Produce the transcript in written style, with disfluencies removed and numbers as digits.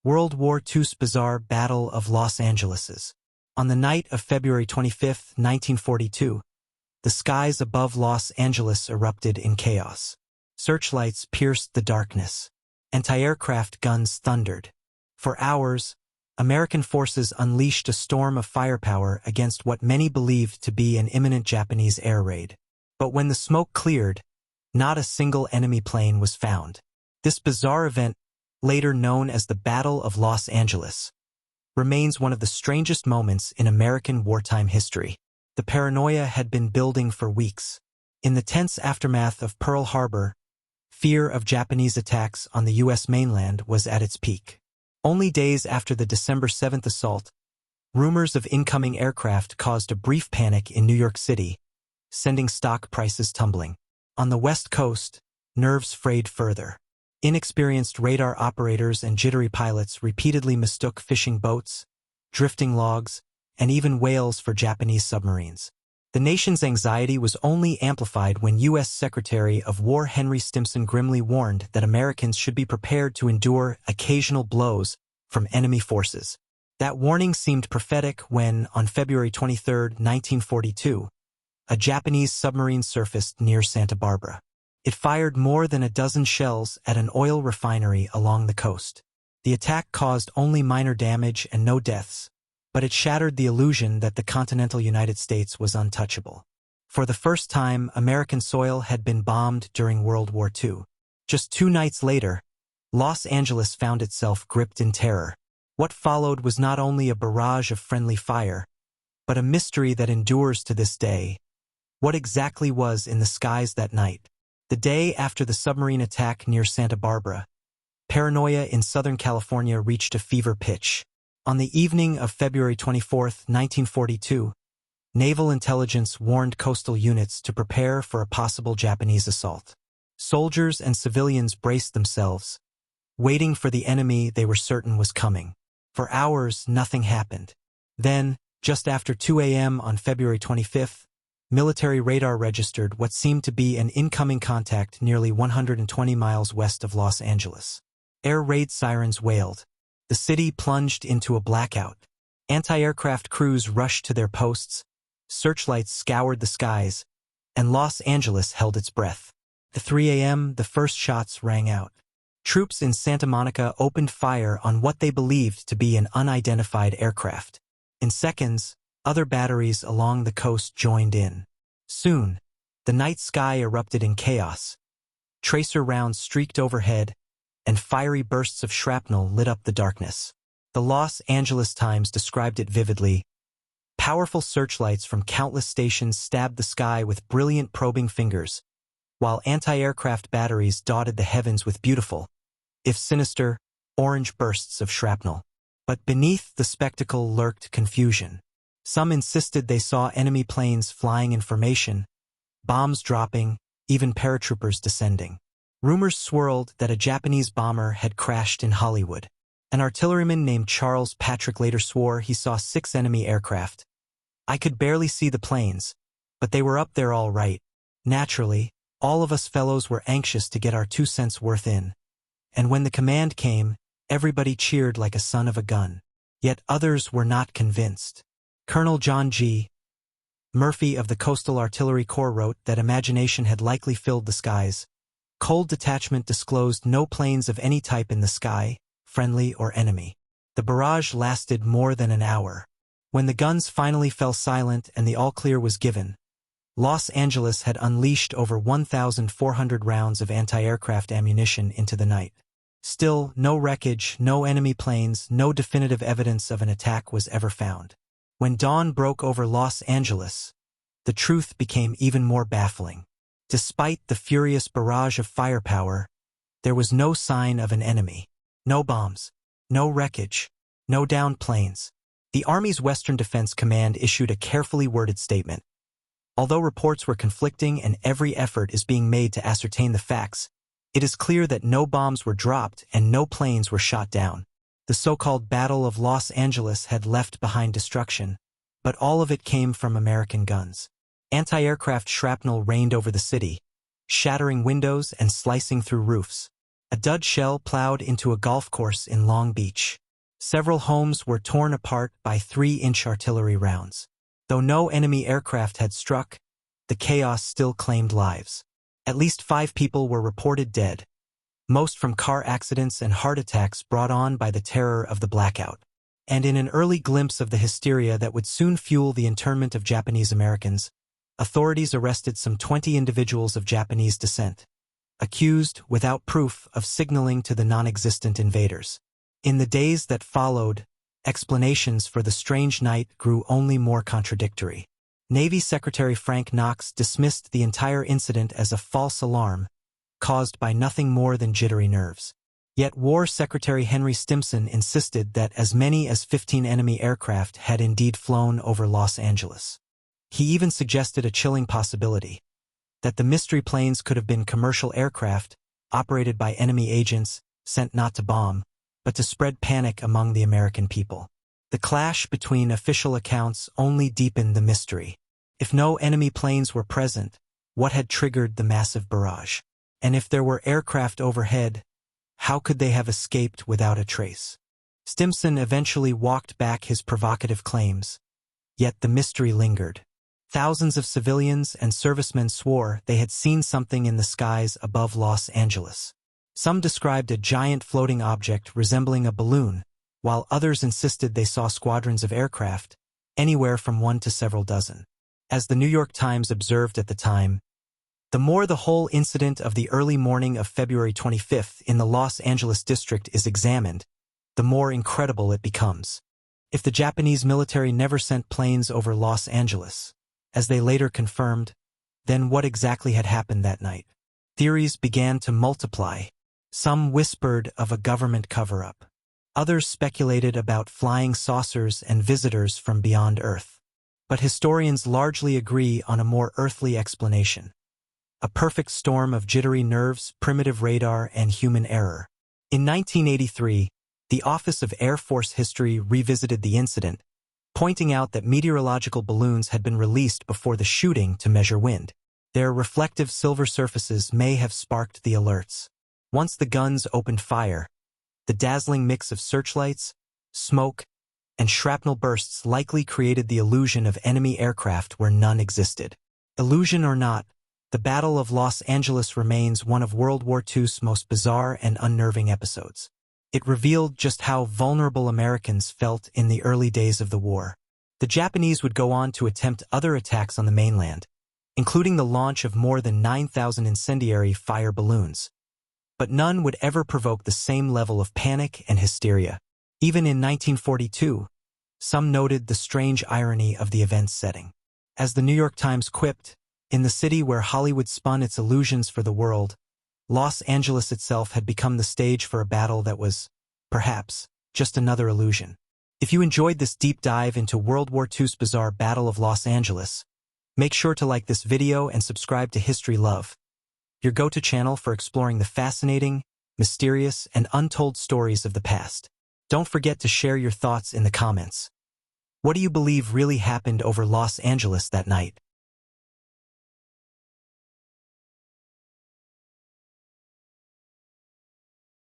World War II's bizarre Battle of Los Angeles. On the night of February 25, 1942, the skies above Los Angeles erupted in chaos. Searchlights pierced the darkness. Anti-aircraft guns thundered. For hours, American forces unleashed a storm of firepower against what many believed to be an imminent Japanese air raid. But when the smoke cleared, not a single enemy plane was found. This bizarre event, later known as the Battle of Los Angeles, remains one of the strangest moments in American wartime history. The paranoia had been building for weeks. In the tense aftermath of Pearl Harbor, fear of Japanese attacks on the U.S. mainland was at its peak. Only days after the December 7th assault, rumors of incoming aircraft caused a brief panic in New York City, sending stock prices tumbling. On the West Coast, nerves frayed further. Inexperienced radar operators and jittery pilots repeatedly mistook fishing boats, drifting logs, and even whales for Japanese submarines. The nation's anxiety was only amplified when U.S. Secretary of War Henry Stimson grimly warned that Americans should be prepared to endure occasional blows from enemy forces. That warning seemed prophetic when, on February 23, 1942, a Japanese submarine surfaced near Santa Barbara. It fired more than a dozen shells at an oil refinery along the coast. The attack caused only minor damage and no deaths, but it shattered the illusion that the continental United States was untouchable. For the first time, American soil had been bombed during World War II. Just 2 nights later, Los Angeles found itself gripped in terror. What followed was not only a barrage of friendly fire, but a mystery that endures to this day. What exactly was in the skies that night? The day after the submarine attack near Santa Barbara, paranoia in Southern California reached a fever pitch. On the evening of February 24, 1942, naval intelligence warned coastal units to prepare for a possible Japanese assault. Soldiers and civilians braced themselves, waiting for the enemy they were certain was coming. For hours, nothing happened. Then, just after 2 a.m. on February 25th, military radar registered what seemed to be an incoming contact nearly 120 miles west of Los Angeles. Air raid sirens wailed. The city plunged into a blackout. Anti-aircraft crews rushed to their posts, searchlights scoured the skies, and Los Angeles held its breath. At 3 a.m., the first shots rang out. Troops in Santa Monica opened fire on what they believed to be an unidentified aircraft. In seconds, other batteries along the coast joined in. Soon, the night sky erupted in chaos. Tracer rounds streaked overhead, and fiery bursts of shrapnel lit up the darkness. The Los Angeles Times described it vividly. Powerful searchlights from countless stations stabbed the sky with brilliant probing fingers, while anti-aircraft batteries dotted the heavens with beautiful, if sinister, orange bursts of shrapnel. But beneath the spectacle lurked confusion. Some insisted they saw enemy planes flying in formation, bombs dropping, even paratroopers descending. Rumors swirled that a Japanese bomber had crashed in Hollywood. An artilleryman named Charles Patrick later swore he saw 6 enemy aircraft. I could barely see the planes, but they were up there all right. Naturally, all of us fellows were anxious to get our 2 cents worth in. And when the command came, everybody cheered like a son of a gun. Yet others were not convinced. Colonel John G. Murphy of the Coastal Artillery Corps wrote that imagination had likely filled the skies. Cold detachment disclosed no planes of any type in the sky, friendly or enemy. The barrage lasted more than an hour. When the guns finally fell silent and the all-clear was given, Los Angeles had unleashed over 1,400 rounds of anti-aircraft ammunition into the night. Still, no wreckage, no enemy planes, no definitive evidence of an attack was ever found. When dawn broke over Los Angeles, the truth became even more baffling. Despite the furious barrage of firepower, there was no sign of an enemy. No bombs, no wreckage, no downed planes. The Army's Western Defense Command issued a carefully worded statement. Although reports were conflicting and every effort is being made to ascertain the facts, it is clear that no bombs were dropped and no planes were shot down. The so-called Battle of Los Angeles had left behind destruction, but all of it came from American guns. Anti-aircraft shrapnel rained over the city, shattering windows and slicing through roofs. A dud shell plowed into a golf course in Long Beach. Several homes were torn apart by 3-inch artillery rounds. Though no enemy aircraft had struck, the chaos still claimed lives. At least 5 people were reported dead, most from car accidents and heart attacks brought on by the terror of the blackout. And in an early glimpse of the hysteria that would soon fuel the internment of Japanese Americans, authorities arrested some 20 individuals of Japanese descent, accused, without proof, of signaling to the non-existent invaders. In the days that followed, explanations for the strange night grew only more contradictory. Navy Secretary Frank Knox dismissed the entire incident as a false alarm, caused by nothing more than jittery nerves. Yet War Secretary Henry Stimson insisted that as many as 15 enemy aircraft had indeed flown over Los Angeles. He even suggested a chilling possibility, that the mystery planes could have been commercial aircraft, operated by enemy agents, sent not to bomb, but to spread panic among the American people. The clash between official accounts only deepened the mystery. If no enemy planes were present, what had triggered the massive barrage? And if there were aircraft overhead, how could they have escaped without a trace? Stimson eventually walked back his provocative claims, yet the mystery lingered. Thousands of civilians and servicemen swore they had seen something in the skies above Los Angeles. Some described a giant floating object resembling a balloon, while others insisted they saw squadrons of aircraft, anywhere from 1 to several dozen. As the New York Times observed at the time, the more the whole incident of the early morning of February 25th in the Los Angeles district is examined, the more incredible it becomes. If the Japanese military never sent planes over Los Angeles, as they later confirmed, then what exactly had happened that night? Theories began to multiply. Some whispered of a government cover-up. Others speculated about flying saucers and visitors from beyond Earth. But historians largely agree on a more earthly explanation. A perfect storm of jittery nerves, primitive radar, and human error. In 1983, the Office of Air Force History revisited the incident, pointing out that meteorological balloons had been released before the shooting to measure wind. Their reflective silver surfaces may have sparked the alerts. Once the guns opened fire, the dazzling mix of searchlights, smoke, and shrapnel bursts likely created the illusion of enemy aircraft where none existed. Illusion or not, the Battle of Los Angeles remains one of World War II's most bizarre and unnerving episodes. It revealed just how vulnerable Americans felt in the early days of the war. The Japanese would go on to attempt other attacks on the mainland, including the launch of more than 9,000 incendiary fire balloons. But none would ever provoke the same level of panic and hysteria. Even in 1942, some noted the strange irony of the event's setting. As the New York Times quipped, in the city where Hollywood spun its illusions for the world, Los Angeles itself had become the stage for a battle that was, perhaps, just another illusion. If you enjoyed this deep dive into World War II's bizarre Battle of Los Angeles, make sure to like this video and subscribe to History Love, your go-to channel for exploring the fascinating, mysterious, and untold stories of the past. Don't forget to share your thoughts in the comments. What do you believe really happened over Los Angeles that night?